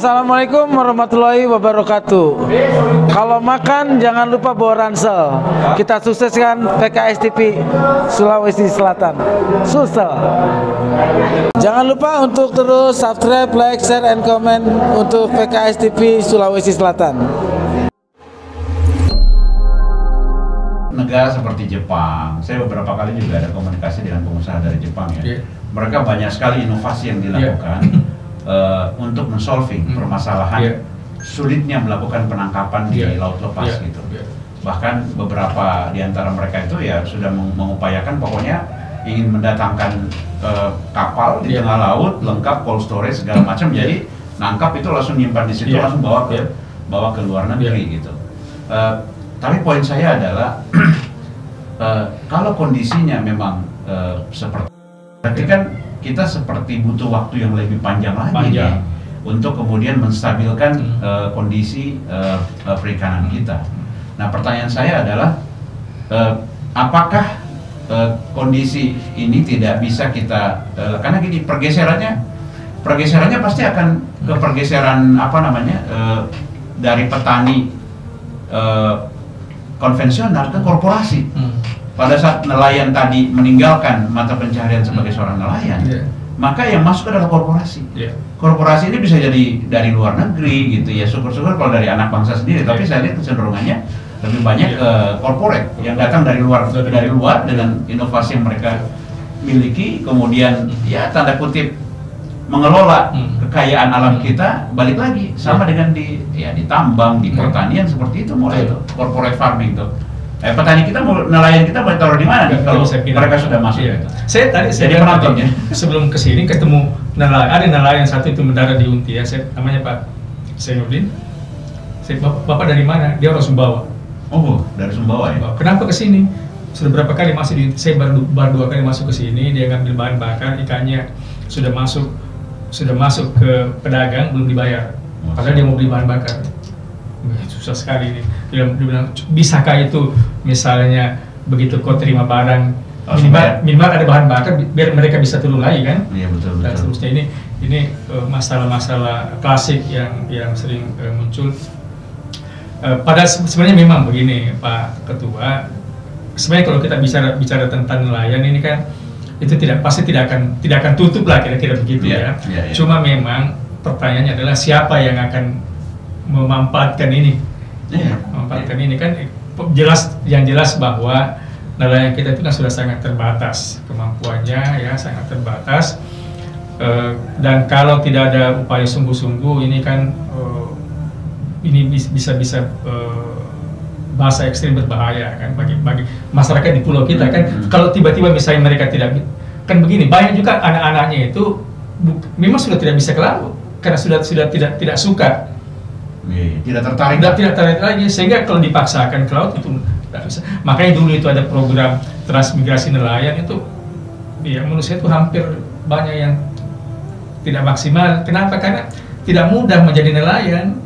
Assalamualaikum warahmatullahi wabarakatuh. Kalau makan jangan lupa bawa ransel. Kita sukseskan PKS TV Sulawesi Selatan. Sulsel. Jangan lupa untuk terus subscribe, like, share, and comment untuk PKS TV Sulawesi Selatan. Negara seperti Jepang, saya beberapa kali juga ada komunikasi dengan pengusaha dari Jepang ya. Mereka banyak sekali inovasi yang dilakukan untuk men-solving permasalahan sulitnya melakukan penangkapan di laut lepas gitu. Bahkan beberapa di antara mereka itu ya sudah mengupayakan pokoknya ingin mendatangkan kapal di tengah laut lengkap cold storage segala macam, jadi nangkap itu langsung nyimpan di situ, langsung bawa ke luar negeri gitu. Tapi poin saya adalah kalau kondisinya memang seperti, berarti kan kita seperti butuh waktu yang lebih panjang lagi nih, untuk kemudian menstabilkan kondisi perikanan kita. Nah, pertanyaan saya adalah apakah kondisi ini tidak bisa kita karena gini, pergeserannya pasti akan ke pergeseran dari petani konvensional ke korporasi. Pada saat nelayan tadi meninggalkan mata pencaharian sebagai seorang nelayan, maka yang masuk adalah korporasi. Korporasi ini bisa jadi dari luar negeri gitu ya, syukur-syukur kalau dari anak bangsa sendiri, tapi saya lihat kecenderungannya lebih banyak ke corporate yang datang dari luar dengan inovasi yang mereka miliki, kemudian ya tanda kutip mengelola kekayaan alam kita, balik lagi sama dengan di tambang, di pertanian seperti itu, mulai itu corporate farming tuh. Petani kita, nelayan kita boleh taruh di mana nih kalau mereka sudah masuk? Saya tadi penontonnya sebelum kesini ketemu ada nelayan satu itu mendarat di Unti ya, namanya Pak Senudin. Bapak dari mana? Dia orang Sumbawa. Oh, dari Sumbawa ya? Kenapa kesini? Sudah berapa kali masuk di, saya baru 2 kali masuk ke sini, dia ngambil bahan bakar, ikannya sudah masuk ke pedagang, belum dibayar. Padahal dia mau beli bahan bakar. Susah sekali ini. Dia bilang, bisakah itu misalnya begitu kau terima barang, minimal ada bahan bakar biar mereka bisa turun lagi kan? Iya, betul. Dan seterusnya ini masalah-masalah klasik yang sering muncul. Pada sebenarnya memang begini Pak Ketua, sebenarnya kalau kita bicara tentang nelayan ini kan itu pasti tidak akan tutup lah, kira-kira begitu ya. Cuma memang pertanyaannya adalah siapa yang akan memanfaatkan ini. Memanfaatkan ini kan jelas bahwa nelayan kita itu kan sudah sangat terbatas kemampuannya ya, sangat terbatas. Dan kalau tidak ada upaya sungguh-sungguh ini kan ini bisa bahasa ekstrim berbahaya kan bagi masyarakat di pulau kita kan. Kalau tiba-tiba misalnya mereka tidak kan begini, banyak juga anak-anaknya itu memang sudah tidak bisa ke laut karena sudah tidak suka, tidak tertarik lagi, sehingga kalau dipaksakan ke laut itu tidak bisa. Makanya dulu itu ada program transmigrasi nelayan itu ya, menurut saya itu hampir banyak yang tidak maksimal. Kenapa? Karena tidak mudah menjadi nelayan.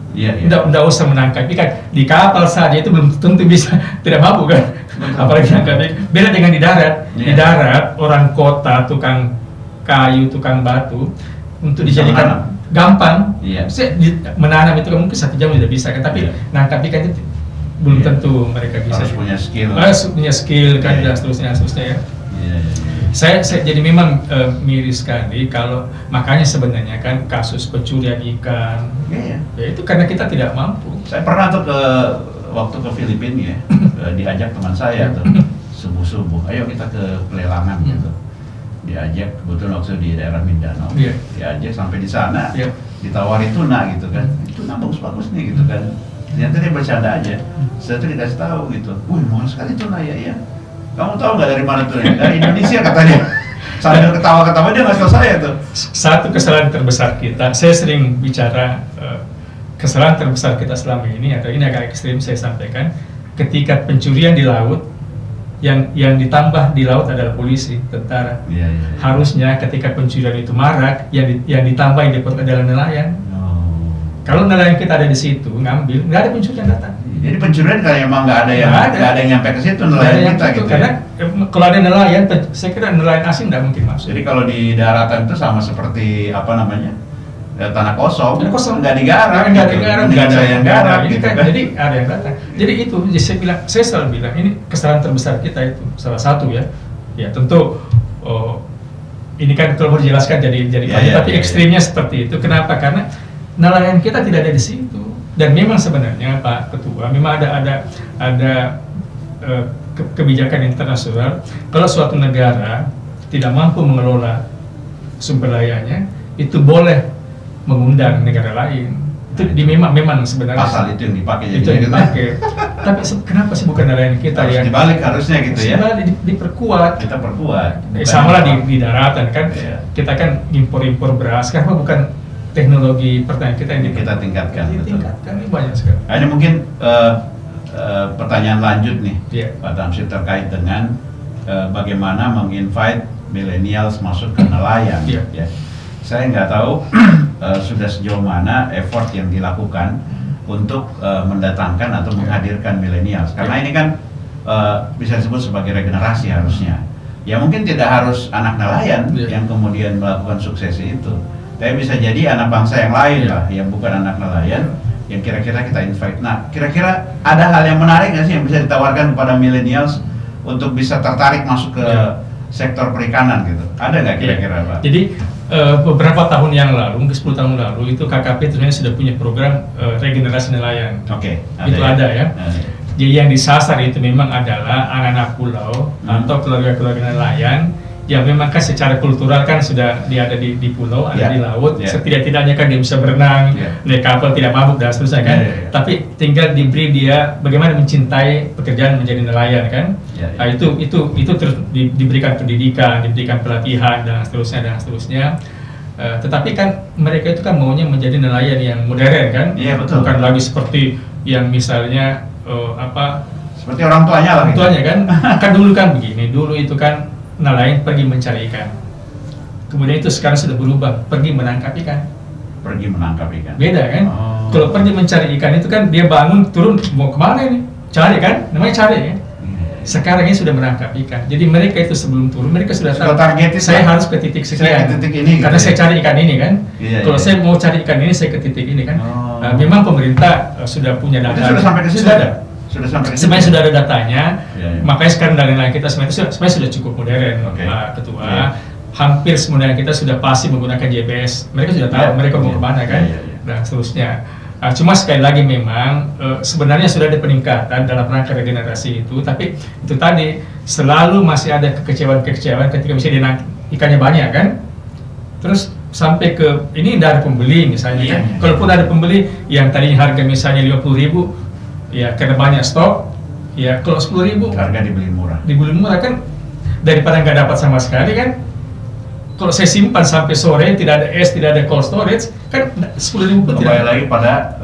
Udah usah menangkap ikan di kapal saja itu belum tentu bisa, tidak mampu kan, apalagi nangkap ikan. Beda dengan di darat. Di darat orang kota, tukang kayu, tukang batu untuk dijadikan gampang. Menanam itu kan mungkin 1 jam sudah bisa kan, tapi nangkap ikan itu belum tentu mereka bisa. Harus punya skill. Punya skill kan, dan seterusnya ya. Saya jadi memang miris sekali kalau, makanya sebenarnya kan kasus pencurian ikan ya itu karena kita tidak mampu. Saya pernah tuh waktu ke Filipina ya, diajak teman saya tuh subuh-subuh, ayo kita ke pelelangan gitu. Diajak, kebetulan waktu di daerah Mindanao, diajak sampai di sana, ditawari tuna gitu kan, tuna bagus-bagus nih gitu kan. Ternyata dia bercanda aja. Saya tuh dikasih tahu gitu, wih mahal sekali tuna ya. Kamu tahu nggak dari mana tuh? Dari Indonesia katanya. Sambil ketawa-ketawa dia ngasih tahu saya tuh. Satu kesalahan terbesar kita, saya sering bicara kesalahan terbesar kita selama ini, atau ini agak ekstrim saya sampaikan, ketika pencurian di laut, yang ditambah di laut adalah polisi, tentara. Harusnya ketika pencurian itu marak, yang ditambah di laut adalah nelayan. Kalau nelayan kita ada di situ ngambil, nggak ada pencurian datang. Jadi pencurian kalau emang nggak ada yang nyampe ke situ nelayan kita gitu. Karena kalau ada nelayan, saya kira nelayan asing nggak mungkin masuk. Jadi kalau di daratan itu sama seperti tanah kosong, nggak digarap, nggak ada yang garap, gitu kan. Jadi ada yang datang. Jadi itu, saya selalu bilang ini kesalahan terbesar kita itu salah satu ya. Ya tentu ini kan kalau mau dijelaskan tapi ekstrimnya seperti itu. Kenapa? Karena nelayan kita tidak ada di situ. Dan memang sebenarnya Pak Ketua, memang ada kebijakan internasional kalau suatu negara tidak mampu mengelola sumber dayanya, itu boleh mengundang negara lain. Itu memang sebenarnya pasal itu yang dipakai. Itu yang dipakai. Tapi kenapa sih bukan nelayan kita harus yang dibalik harusnya gitu ya? Diperkuat. Kita perkuat. Sama lah di daratan kan. Kita kan impor beras. Kenapa bukan teknologi pertanian kita yang kita tingkatkan? Ditingkatkan, ini banyak sekali. Ini mungkin pertanyaan lanjut nih, Pak Tamsir, terkait dengan bagaimana menginvite millennials masuk ke nelayan. Ya. Saya nggak tahu sudah sejauh mana effort yang dilakukan untuk mendatangkan atau menghadirkan millennials, karena ini kan bisa disebut sebagai regenerasi harusnya. Ya mungkin tidak harus anak nelayan yang kemudian melakukan suksesi itu, tapi bisa jadi anak bangsa yang lain lah, yang bukan anak nelayan, yang kira-kira kita invite. Nah, kira-kira ada hal yang menarik nggak sih yang bisa ditawarkan kepada millennials untuk bisa tertarik masuk ke sektor perikanan gitu? Ada nggak kira-kira, Pak? Jadi beberapa tahun yang lalu, mungkin 10 tahun lalu, itu KKP sebenarnya sudah punya program regenerasi nelayan. Oke. Itu ada ya. Jadi yang disasar itu memang adalah anak-anak pulau atau keluarga-keluarga nelayan yang memang kan secara kultural kan sudah dia ada di pulau, ada di laut, setidak-tidaknya kan dia bisa berenang, naik kapal tidak mabuk dan seterusnya kan. Tapi tinggal diberi dia bagaimana mencintai pekerjaan menjadi nelayan kan. Nah, itu terus diberikan pendidikan, diberikan pelatihan dan seterusnya. Tetapi kan mereka itu kan maunya menjadi nelayan yang modern kan, bukan lagi seperti yang misalnya seperti orang tuanya lah. Kan dulu kan begini, dulu itu kan nelayan pergi mencari ikan. Kemudian itu sekarang sudah berubah, pergi menangkap ikan. Pergi menangkap ikan. Beda kan? Kalau pergi mencari ikan itu kan dia bangun turun mau kemana ini? Cari kan? Namanya cari kan? Sekarang ini sudah menangkap ikan. Jadi mereka itu sebelum turun mereka sudah tahu saya harus ke titik sekian. Karena saya cari ikan ini kan. Kalau saya mau cari ikan ini saya ke titik ini kan. Memang pemerintah sudah punya data. Sudah sampai ke situ. Sebenarnya sudah ada datanya, makanya sekarang nelayan kita sebenarnya sudah cukup modern, Pak Ketua. Hampir semua nelayan kita sudah pasti menggunakan GPS. Mereka sudah tahu mereka mau kemana kan, dan seterusnya. Cuma sekali lagi memang sebenarnya sudah ada peningkatan dalam rangka regenerasi itu, tapi itu tadi selalu masih ada kekecewaan ketika misalnya ikannya banyak kan, terus sampai ke ini dari pembeli misalnya kan. Kalaupun ada pembeli yang tadinya harga misalnya 50.000, ya karena banyak stok, ya kalau 10.000 harga dibeli murah kan, daripada nggak dapat sama sekali kan. Kalau saya simpan sampai sore tidak ada es, tidak ada cold storage kan 10.000 pun kembali lagi pada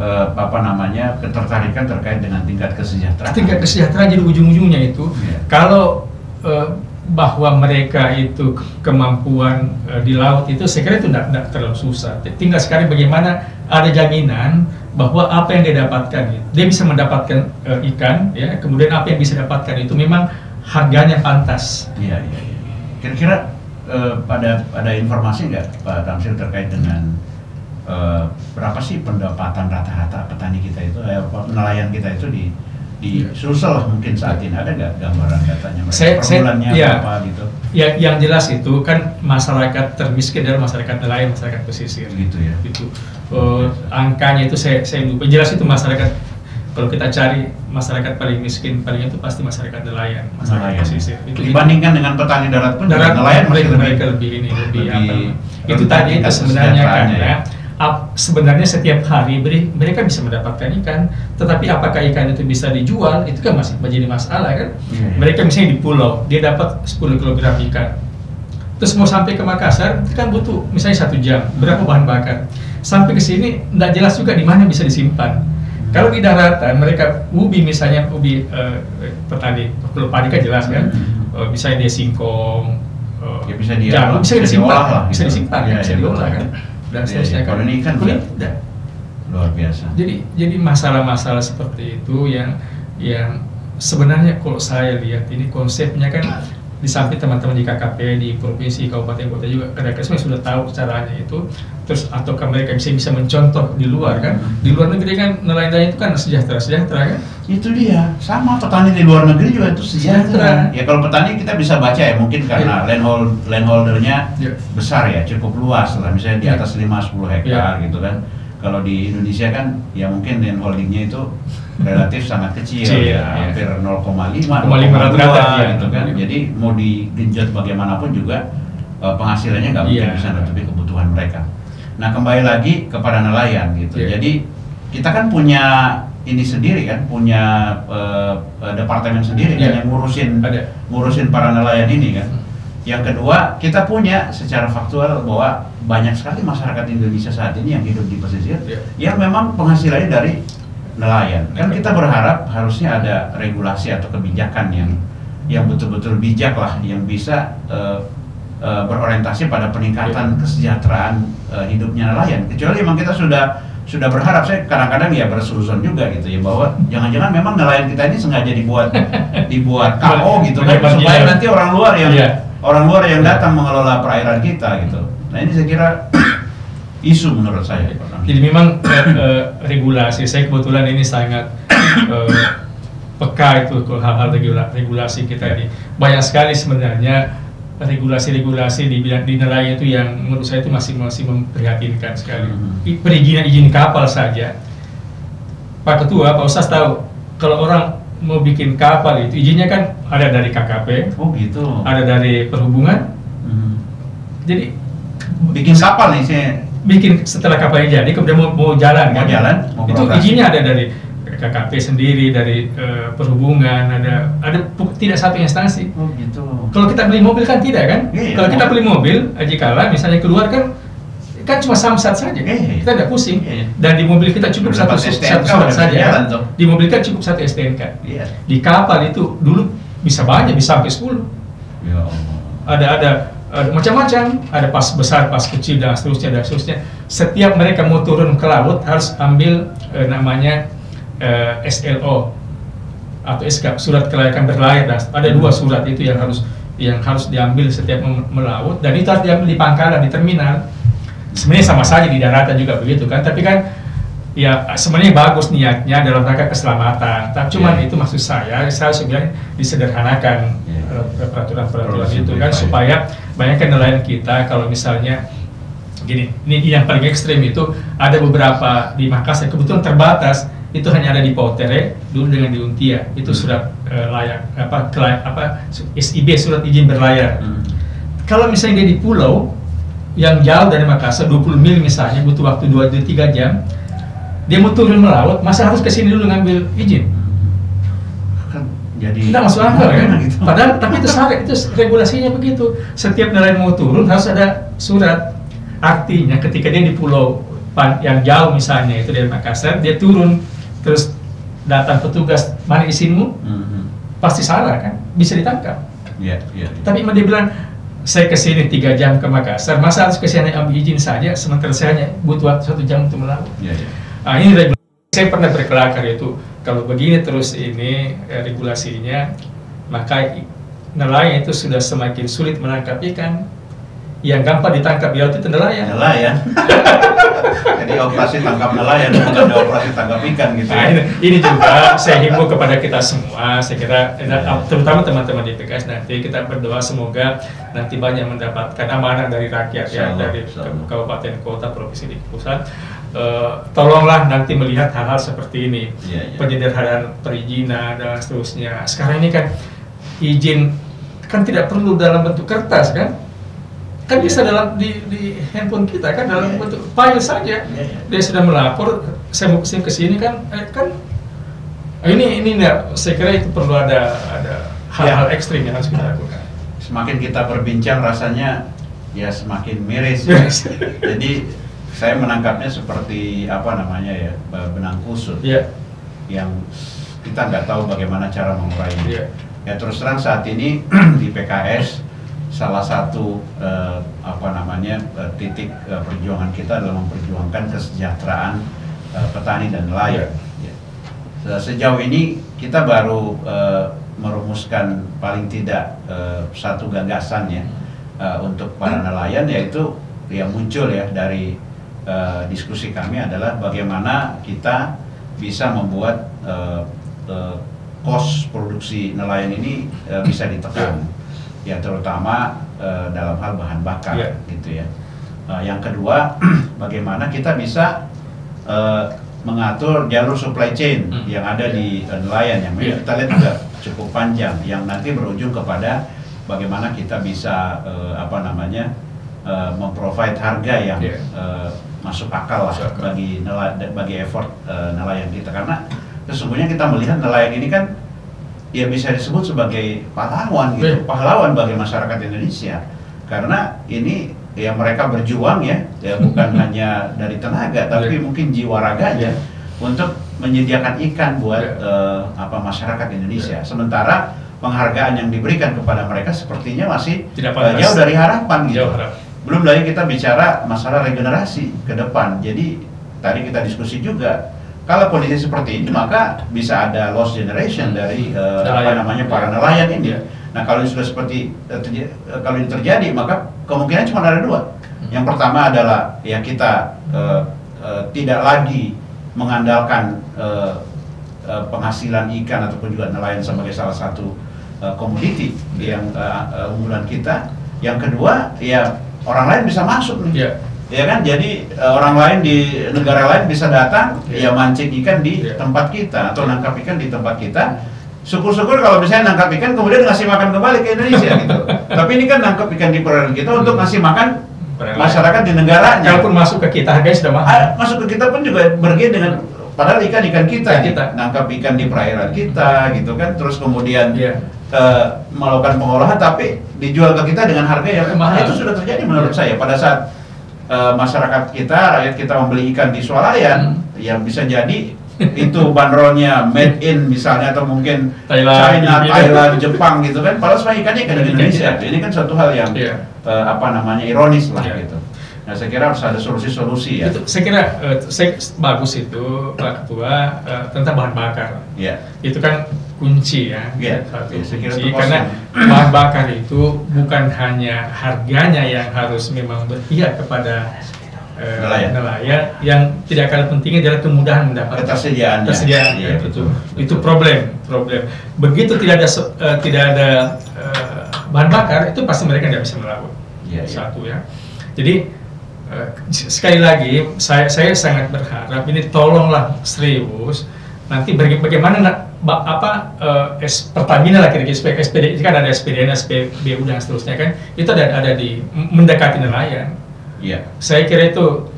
ketertarikan terkait dengan tingkat kesejahteraan. Jadi ujung-ujungnya itu kalau bahwa mereka itu kemampuan di laut itu saya kira itu tidak terlalu susah. Tinggal sekarang bagaimana ada jaminan bahwa apa yang dia dapatkan, dia bisa mendapatkan ikan, ya. Kemudian apa yang bisa dapatkan itu memang harganya pantas. Iya. Kira-kira ada informasi nggak Pak Tamsir terkait dengan berapa sih pendapatan rata-rata petani kita itu, nelayan kita itu di Sulsel mungkin saat ini, ada nggak gambaran datanya mereka per bulannya berapa gitu? Ya, yang jelas itu kan masyarakat termiskin adalah masyarakat nelayan, masyarakat pesisir. Gitu ya. Itu angkanya itu saya lupa. Jelas itu masyarakat, kalau kita cari masyarakat paling miskin paling itu pasti masyarakat nelayan, masyarakat pesisir. Itu dibandingkan dengan petani darat pun nelayan mereka lebih itu tadi itu sebenarnya kan ya. Sebenarnya setiap hari mereka bisa mendapatkan ikan, tetapi apakah ikan itu bisa dijual, itu kan masih menjadi masalah kan. Mereka misalnya di pulau dia dapat 10 kg ikan, terus mau sampai ke Makassar itu kan butuh misalnya 1 jam, berapa bahan bakar, sampai ke sini tidak jelas juga di mana bisa disimpan. Kalau di daratan mereka misalnya petani, kalau padi kan jelas kan, misalnya dia singkong, bisa disimpan, bisa diolah kan. Dan seterusnya. Kalau ini kan udah luar biasa. Jadi masalah-masalah seperti itu yang sebenarnya kalau saya lihat ini konsepnya kan di samping teman-teman di KKP di provinsi, kabupaten, kota juga kadang-kadang sudah tahu caranya itu, terus ataukah mereka bisa mencontoh di luar kan, di luar negeri kan nelayan itu kan sejahtera kan. Itu dia, sama petani di luar negeri juga itu sejahtera. Ya kalau petani kita bisa baca ya, mungkin karena landholdernya besar ya, cukup luas lah, misalnya di atas 5-10 hektar gitu kan. Kalau di Indonesia kan ya mungkin landholdingnya itu relatif sangat kecil ya, hampir 0,5 rata-rata gitu kan. Jadi mau digenjot bagaimanapun juga penghasilannya nggak mungkin bisa menutupi kebutuhan mereka. Nah kembali lagi kepada nelayan gitu. Jadi kita kan punya ini sendiri kan, punya departemen sendiri kan yang ngurusin para nelayan ini kan. Yang kedua, kita punya secara faktual bahwa banyak sekali masyarakat Indonesia saat ini yang hidup di pesisir yang memang penghasilannya dari nelayan. Kan kita berharap harusnya ada regulasi atau kebijakan yang betul-betul bijak lah, yang bisa berorientasi pada peningkatan kesejahteraan hidupnya nelayan. Kecuali memang kita sudah berharap, saya kadang-kadang ya bersusun juga gitu ya, bahwa jangan-jangan memang nelayan kita ini sengaja dibuat KO gitu kan, supaya nanti orang luar yang datang mengelola perairan kita gitu. Nah ini saya kira isu menurut saya. Jadi memang regulasi, saya kebetulan ini sangat peka itu ke hal-hal regulasi kita ini. Banyak sekali sebenarnya regulasi-regulasi di bidang di nelayan itu yang menurut saya itu masih memprihatinkan sekali. Perizinan izin kapal saja, Pak Ketua, Pak Ustaz tahu kalau orang mau bikin kapal itu izinnya kan ada dari KKP, ada dari Perhubungan. Jadi bikin kapal nih saya bikin setelah kapalnya jadi kemudian mau jalan kan, mau itu izinnya ada dari KKP sendiri, dari Perhubungan, ada tidak satu instansi. Kalau kita beli mobil kan tidak kan? Kalau kita beli mobil, jikalau misalnya keluar kan cuma samsat saja, kita tidak pusing. Dan di mobil kita cukup satu surat saja. Di mobil kita cukup satu STNK. Di kapal itu dulu bisa banyak, bisa sampai 10. Ada macam-macam, ada pas besar, pas kecil dan seterusnya. Setiap mereka mau turun ke laut harus ambil namanya SLO atau SK, surat kelayakan berlayar. Ada 2 surat itu yang harus diambil setiap melaut, dan itu harus diambil di pangkalan, di terminal. Sebenarnya sama saja di daratan juga begitu kan, tapi kan ya sebenarnya bagus niatnya dalam rangka keselamatan. Tapi cuman itu maksud saya bilang disederhanakan peraturan-peraturan itu kan, supaya banyak nelayan kita kalau misalnya gini, ini yang paling ekstrim itu ada beberapa di Makassar kebetulan terbatas, itu hanya ada di Pautere dulu dengan di Untia, itu surat SIB, surat izin berlayar. Kalau misalnya dia di pulau yang jauh dari Makassar 20 mil misalnya, butuh waktu 2-3 jam, dia mau turun melaut, masa harus kesini dulu ngambil izin? Jadi tidak masuk akal kan? Gitu. Padahal tapi itu salah, itu regulasinya begitu. Setiap nelayan mau turun harus ada surat. Artinya ketika dia di pulau yang jauh misalnya itu dari Makassar, dia turun terus datang petugas, mana izinmu? Pasti salah kan? Bisa ditangkap. Tapi dia bilang saya kesini 3 jam ke Makassar, masa harus kesini ambil izin saja, sementara saya hanya butuh waktu 1 jam untuk melaut. Nah, ini regulasi. Saya pernah berkelakar itu, kalau begini terus ini regulasinya, maka nelayan itu sudah semakin sulit menangkap ikan. Yang gampang ditangkap di laut itu nelayan. Jadi operasi tangkap nelayan, bukan ada operasi tangkap ikan gitu. Nah, ini juga saya himbau kepada kita semua. Saya kira terutama teman-teman di PKS, nanti kita berdoa semoga nanti banyak mendapatkan amanah dari rakyat ya, dari kabupaten, kota, provinsi, di pusat. Tolonglah nanti melihat hal-hal seperti ini, penyederhanaan perizinan dan seterusnya. Sekarang ini kan izin kan tidak perlu dalam bentuk kertas kan? Kan bisa dalam di handphone kita kan, dalam bentuk file saja. Dia sudah melapor, saya mau kesini kan ini enggak, saya kira itu perlu ada hal-hal ekstrim yang harus kita lakukan. Semakin kita berbincang rasanya ya semakin miris. Jadi saya menangkapnya seperti benang kusut yang kita nggak tahu bagaimana cara mengurainya. Ya terus terang saat ini di PKS salah satu titik perjuangan kita adalah memperjuangkan kesejahteraan petani dan nelayan. Sejauh ini kita baru merumuskan paling tidak satu gagasan ya untuk para nelayan, yaitu yang muncul ya dari diskusi kami adalah bagaimana kita bisa membuat kos produksi nelayan ini bisa ditekan, ya terutama dalam hal bahan bakar gitu ya. Yang kedua, bagaimana kita bisa mengatur jalur supply chain yang ada di nelayan yang kita lihat juga cukup panjang, yang nanti berujung kepada bagaimana kita bisa memprovide harga yang masuk akal lah bagi effort nelayan kita, karena sesungguhnya kita melihat nelayan ini kan ya bisa disebut sebagai pahlawan gitu, pahlawan bagi masyarakat Indonesia, karena ini ya mereka berjuang ya bukan hanya dari tenaga tapi mungkin jiwa raganya untuk menyediakan ikan buat masyarakat Indonesia. Sementara penghargaan yang diberikan kepada mereka sepertinya masih jauh dari harapan gitu. Belum lagi kita bicara masalah regenerasi ke depan. Jadi tadi kita diskusi juga, kalau kondisi seperti ini maka bisa ada lost generation dari para nelayan ini. Nah, kalau ini sudah seperti kalau ini terjadi, maka kemungkinan cuma ada dua. Yang pertama adalah ya kita tidak lagi mengandalkan penghasilan ikan ataupun juga nelayan sebagai salah satu komoditi yang unggulan kita. Yang kedua, ya orang lain bisa masuk nih. Ya kan, jadi orang lain di negara lain bisa datang ya mancing ikan di tempat kita atau nangkap ikan di tempat kita. Syukur-syukur kalau misalnya nangkap ikan kemudian ngasih makan kembali ke Indonesia gitu. Tapi ini kan nangkap ikan di perairan kita untuk ngasih makan masyarakat di negaranya. Kalaupun masuk ke kita harganya sudah mahal. Masuk ke kita pun juga bergen dengan padahal ikan-ikan kita nangkap ikan di perairan kita gitu kan, terus kemudian melakukan pengolahan tapi dijual ke kita dengan harga yang mahal. Itu sudah terjadi menurut saya pada saat masyarakat kita, rakyat kita membeli ikan di swalayan yang bisa jadi itu bandrolnya made in misalnya, atau mungkin China, Thailand, Jepang gitu kan, padahal semua ikannya ikan Indonesia. Ini kan suatu hal yang ironis lah gitu. Nah, saya kira harus ada solusi-solusi ya. Saya kira bagus itu Pak Ketua tentang bahan bakar. Itu kan kunci ya. Satu kunci, karena bahan bakar itu bukan hanya harganya yang harus memang berpihak kepada nelayan, yang tidak kalah pentingnya adalah kemudahan mendapatkan ketersediaan. Itu problem. Begitu tidak ada bahan bakar, itu pasti mereka tidak bisa melaut. Satu ya. Jadi sekali lagi saya sangat berharap ini tolonglah serius nanti bagaimana Pertamina lah kira-kira SPD kan ada SPDN, SPBU dan seterusnya kan, itu ada di mendekati nelayan. Saya kira itu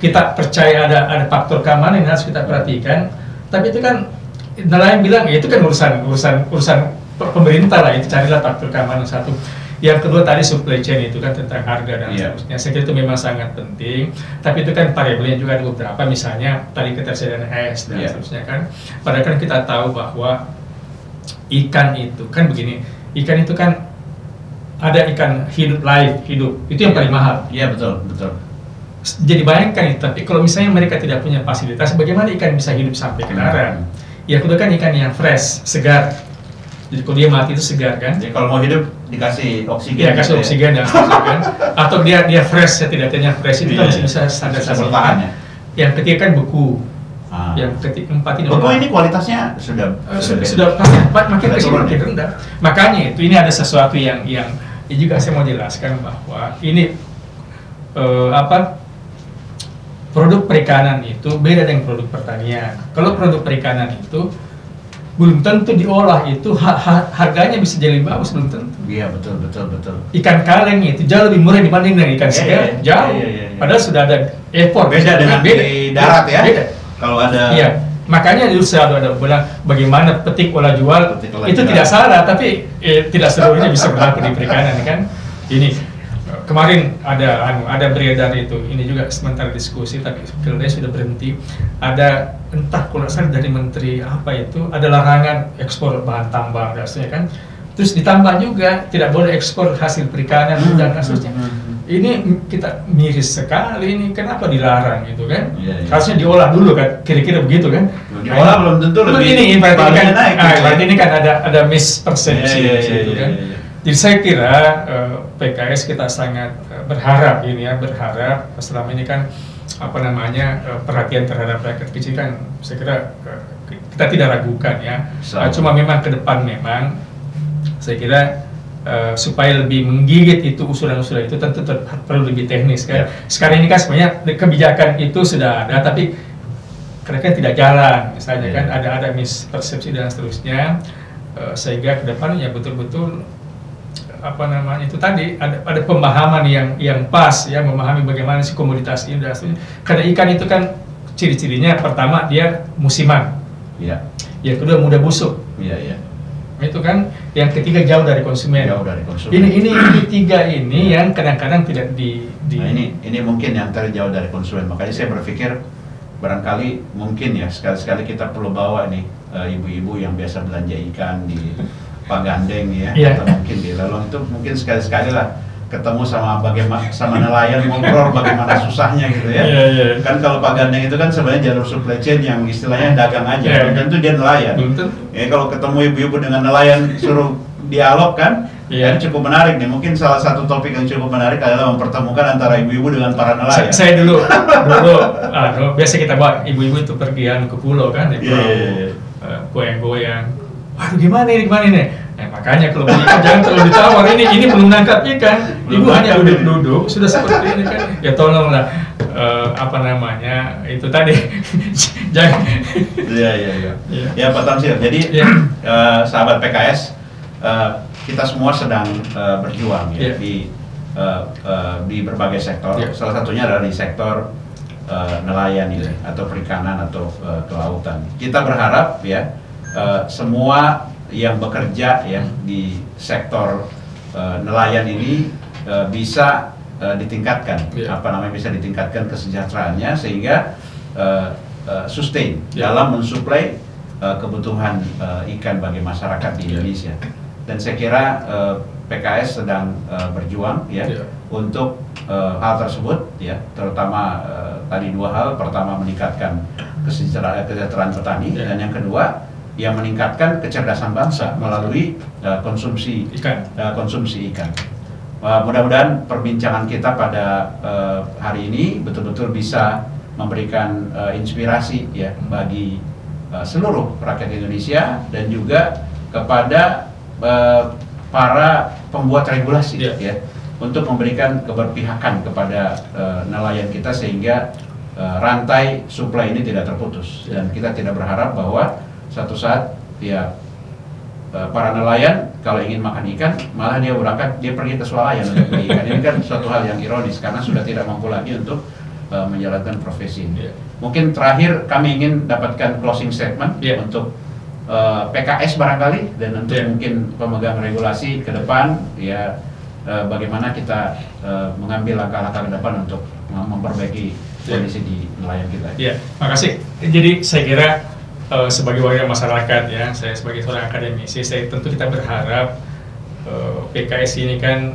kita percaya ada faktor keamanan yang harus kita perhatikan, tapi itu kan nelayan bilang ya itu kan urusan pemerintah lah, itu carilah faktor keamanan satu. Yang kedua tadi supply chain itu kan tentang harga dan seterusnya. Saya kira itu memang sangat penting, tapi itu kan variabelnya juga ada beberapa, misalnya tadi ketersediaan es dan seterusnya kan. Padahal kan kita tahu bahwa ikan itu kan begini, ikan itu kan ada ikan hidup itu yang paling mahal. Iya betul. Jadi bayangkan itu, tapi kalau misalnya mereka tidak punya fasilitas, bagaimana ikan bisa hidup sampai ke darat? Yang kedua kan ikan yang fresh, segar. Jadi kalau dia mati itu segar kan? Jadi kalau mau hidup dikasih oksigen. Kasih oksigen dan oksigen. Atau dia fresh, setidaknya fresh itu masih bisa standar bertahan ya. Yang ketiga kan beku. Yang keempat ini beku ini kualitasnya sudah makin kesini makin rendah. Makanya ini ada sesuatu yang juga saya mau jelaskan bahwa ini produk perikanan itu beda dengan produk pertanian. Kalau produk perikanan itu belum tentu diolah itu harganya bisa jadi lebih bagus, belum tentu. Iya betul. Ikan kaleng itu jauh lebih murah dibanding dengan ikan segar, jauh. Padahal sudah ada effort. Beda dengan di darat ya. Beda. Kalau ada. Iya. Makanya dulu saya ada bilang bagaimana petik olah jual itu tidak salah, tapi tidak seluruhnya bisa berlaku di perikanan kan. Ini kemarin ada beredar itu, ini juga sementara diskusi tapi kelihatannya sudah berhenti. Ada entah kalau saya dari menteri apa itu, ada larangan ekspor bahan tambang dasarnya kan. Terus ditambah juga tidak boleh ekspor hasil perikanan dan kasusnya. ini kita miris sekali ini, kenapa dilarang gitu kan? Iya. Harusnya diolah dulu kan, kira-kira begitu kan? Diolah belum tentu lebih. Ini berarti kan, naik, berarti ini kan ada mispersepsi gitu kan? Iya. Jadi saya kira PKS kita sangat berharap ini ya, berharap selama ini kan perhatian terhadap rakyat kecil kan, saya kira kita tidak ragukan ya. Cuma memang ke depan memang saya kira supaya lebih menggigit itu usulan-usulan itu tentu perlu lebih teknis kan. Sekarang ini kan sebenarnya kebijakan itu sudah ada, tapi kadang-kadang tidak jalan, misalnya kan ada mispersepsi dan seterusnya, sehingga ke depan ya betul-betul itu tadi ada pemahaman yang pas ya, memahami bagaimana sih komoditas ini dan seterusnya. Karena ikan itu kan ciri-cirinya pertama dia musiman, yang kedua mudah busuk. Itu kan, yang ketiga jauh dari konsumen. Ini tiga ini yang kadang-kadang tidak Nah, ini mungkin yang jauh dari konsumen. Makanya saya berpikir barangkali mungkin ya sekali-sekali kita perlu bawa nih ibu-ibu yang biasa belanja ikan di Pagandeng ya, atau mungkin di Lelong itu mungkin sekali-sekali lah ketemu sama nelayan, ngobrol bagaimana susahnya gitu ya. Kan kalau Pagandeng itu kan sebenarnya jalur supply chain yang istilahnya dagang aja, tentu dia nelayan. Ya kalau ketemu ibu-ibu dengan nelayan suruh dialog kan cukup menarik nih. Mungkin salah satu topik yang cukup menarik adalah mempertemukan antara ibu-ibu dengan para nelayan. Saya dulu biasa kita bawa ibu-ibu itu pergian ke pulau kan, di pulau goyang-goyang. Waduh gimana ini? Makanya kalau beli ikan jangan terlalu ditawar, ini belum nangkap ikan, ibu hanya duduk-duduk sudah seperti ini kan, ya tolonglah itu tadi jangan. Ya Pak Tamsil, jadi sahabat PKS, kita semua sedang berjuang ya di berbagai sektor, salah satunya adalah di sektor nelayan ini atau perikanan atau kelautan. Kita berharap ya semua yang bekerja ya di sektor nelayan ini bisa ditingkatkan, bisa ditingkatkan kesejahteraannya sehingga sustain dalam mensuplai kebutuhan ikan bagi masyarakat di Indonesia. Dan saya kira PKS sedang berjuang ya untuk hal tersebut ya, terutama tadi dua hal. Pertama, meningkatkan kesejahteraan petani, dan yang kedua yang meningkatkan kecerdasan bangsa melalui konsumsi ikan. Mudah-mudahan perbincangan kita pada hari ini betul-betul bisa memberikan inspirasi ya bagi seluruh rakyat Indonesia dan juga kepada para pembuat regulasi ya untuk memberikan keberpihakan kepada nelayan kita sehingga rantai supply ini tidak terputus. Dan kita tidak berharap bahwa suatu saat ya para nelayan kalau ingin makan ikan malah dia pergi ke swalayan untuk beli ikan. Ini kan suatu hal yang ironis karena sudah tidak mampu lagi untuk menjalankan profesi ini. Mungkin terakhir kami ingin dapatkan closing statement untuk PKS barangkali, dan untuk mungkin pemegang regulasi ke depan ya, bagaimana kita mengambil langkah-langkah ke depan untuk memperbaiki kondisi di nelayan kita. Makasih. Jadi saya kira sebagai warga masyarakat ya, saya sebagai seorang akademisi, saya tentu kita berharap PKS ini kan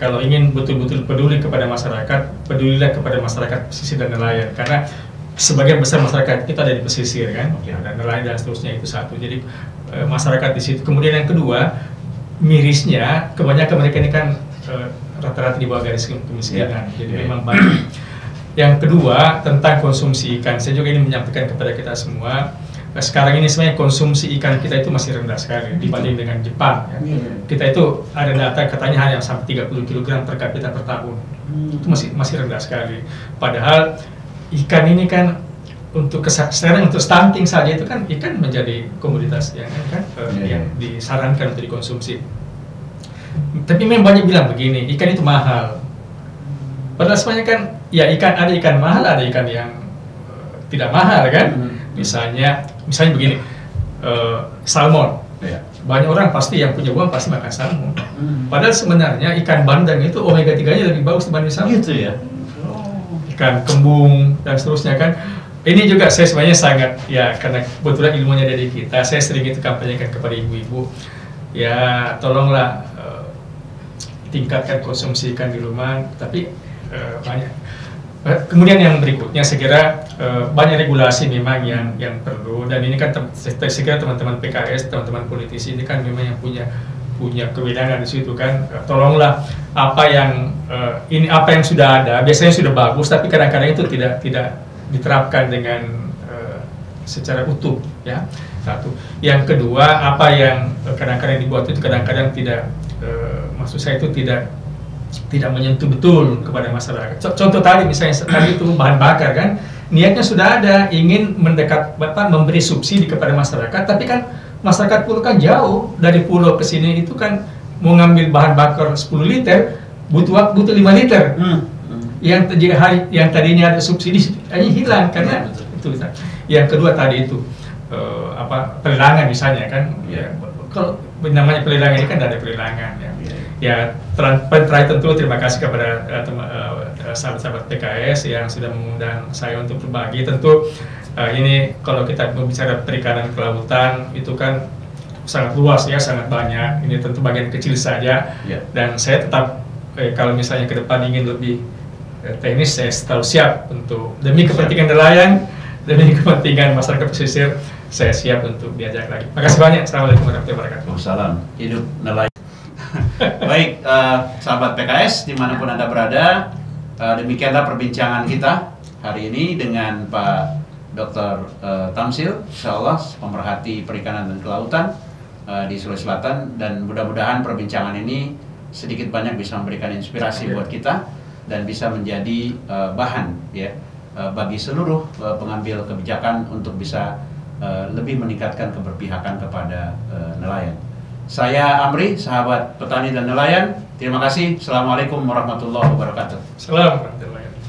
kalau ingin betul-betul peduli kepada masyarakat, pedulilah kepada masyarakat pesisir dan nelayan, karena sebagian besar masyarakat kita ada di pesisir kan, dan nelayan dan seterusnya, itu satu. Jadi masyarakat di situ. Kemudian yang kedua, mirisnya kebanyakan mereka ini kan rata-rata di bawah garis kemiskinan, jadi memang banyak. Yang kedua, tentang konsumsi ikan, saya juga ingin menyampaikan kepada kita semua. Sekarang ini sebenarnya konsumsi ikan kita itu masih rendah sekali dibanding dengan Jepang ya. Kita itu ada data katanya hanya sampai 30 kg per kapita per tahun. Itu masih rendah sekali. Padahal ikan ini kan sekarang untuk stunting saja itu kan ikan menjadi komoditas yang disarankan untuk dikonsumsi. Tapi memang banyak bilang begini, ikan itu mahal. Padahal sebenarnya kan ya ada ikan mahal, ada ikan yang tidak mahal kan. Misalnya begini, salmon. Banyak orang pasti yang punya uang pasti makan salmon. Padahal sebenarnya ikan bandeng itu omega 3-nya lebih bagus dibanding salmon. Gitu ya. Ikan kembung dan seterusnya kan. Ini juga saya sebenarnya sangat ya, karena kebetulan ilmunya dari kita, saya sering itu kampanyekan kepada ibu-ibu. Ya tolonglah tingkatkan konsumsi ikan di rumah, tapi banyak. Kemudian yang berikutnya saya kira banyak regulasi memang yang perlu, dan ini kan saya kira teman-teman PKS, teman-teman politisi ini kan memang yang punya kewenangan di situ kan. Tolonglah apa yang sudah ada, biasanya sudah bagus, tapi kadang-kadang itu tidak diterapkan dengan secara utuh, ya. Satu. Yang kedua, apa yang kadang-kadang dibuat itu kadang-kadang tidak, maksud saya itu tidak menyentuh betul kepada masyarakat. Contoh tadi misalnya tadi itu bahan bakar kan, niatnya sudah ada, ingin memberi subsidi kepada masyarakat, tapi kan masyarakat pulau kan jauh dari pulau ke sini, itu kan mau ngambil bahan bakar 10 liter butuh 5 liter. Yang tadinya ada subsidi hanya hilang karena itu. Yang kedua tadi itu pelelangan misalnya kan, kalau namanya pelelangan ini kan ada pelelangan ya. Ya, terakhir tentu terima kasih kepada sahabat-sahabat PKS yang sudah mengundang saya untuk berbagi. Tentu ini kalau kita berbicara perikanan kelautan itu kan sangat luas ya, sangat banyak. Ini tentu bagian kecil saja. Dan saya tetap kalau misalnya ke depan ingin lebih teknis, saya selalu siap untuk demi kepentingan nelayan, demi kepentingan masyarakat pesisir, saya siap untuk diajak lagi. Makasih banyak. Assalamualaikum warahmatullahi wabarakatuh. Salam hidup nelayan. Baik, sahabat PKS dimanapun Anda berada, demikianlah perbincangan kita hari ini dengan Pak Dr. Tamsil, Insya Allah pemerhati perikanan dan kelautan di Sulawesi Selatan, dan mudah-mudahan perbincangan ini sedikit banyak bisa memberikan inspirasi buat kita dan bisa menjadi bahan ya bagi seluruh pengambil kebijakan untuk bisa lebih meningkatkan keberpihakan kepada nelayan. Saya Amri, sahabat petani dan nelayan. Terima kasih. Assalamualaikum warahmatullahi wabarakatuh. Assalamualaikum warahmatullahi wabarakatuh.